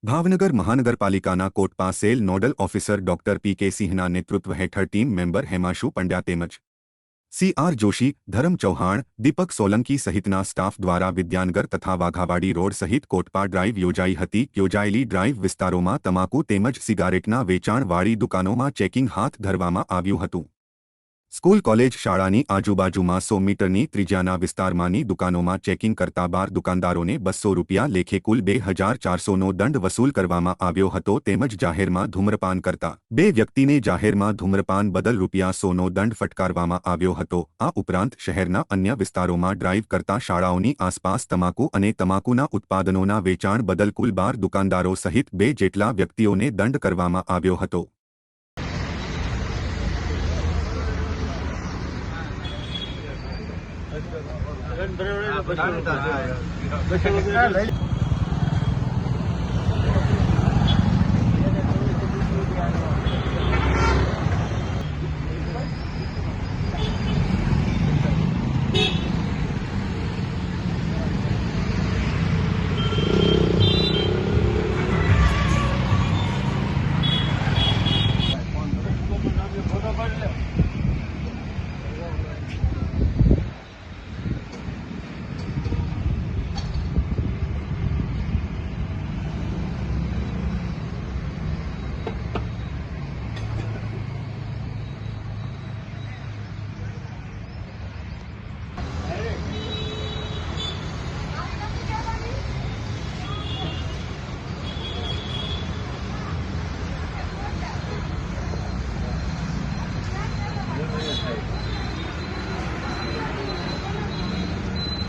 ભાવનગર મહાનગરપાલિકાના કોટપા cell nodal officer doctor પી.કે. સિંહના નેતૃત્વ હેઠળ ટીમ મેમ્બર હેમાંશુ પંડ્યા તેમજ સી.આર. જોશી, ધરમ ચૌહાણ, દીપક સોલંકી સહિતના સ્ટાફ દ્વારા વિદ્યાનગર તથા વાઘાવાડી રોડ સહિત કોટપા ડ્રાઇવ યોજાઈ હતી. યોજાયેલી ડ્રાઇવ વિસ્તારોમાં તમાકુ તેમજ સિગારેટના વેચાણવાળી દુકાનોમાં ચેકિંગ હાથ ધરવામાં આવ્યું હતું. સ્કૂલ કોલેજ શાળાની આજુબાજુમાં 100 મીટરની ત્રિજ્યાના વિસ્તારમાંની દુકાનોમાં ચેકિંગ કરતા 12 દુકાનદારોને ₹200 લેખે કુલ 2400નો દંડ વસૂલ કરવામાં આવ્યો હતો. તેમજ જાહેરમાં ધૂમ્રપાન કરતા 2 વ્યક્તિને જાહેરમાં ધૂમ્રપાન બદલ ₹100નો દંડ ફટકારવામાં આવ્યો હતો. આ ઉપરાંત શહેરના અન્ય વિસ્તારોમાં ડ્રાઇવ કરતા શાળાઓની આસપાસ તમાકુ અને તમાકુના ઉત્પાદનોના વેચાણ બદલ કુલ 12 દુકાનદારો સહિત 2 જેટલા વ્યક્તિઓને દંડ કરવામાં આવ્યો હતો.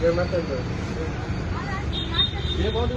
ये मत कर ये बहुत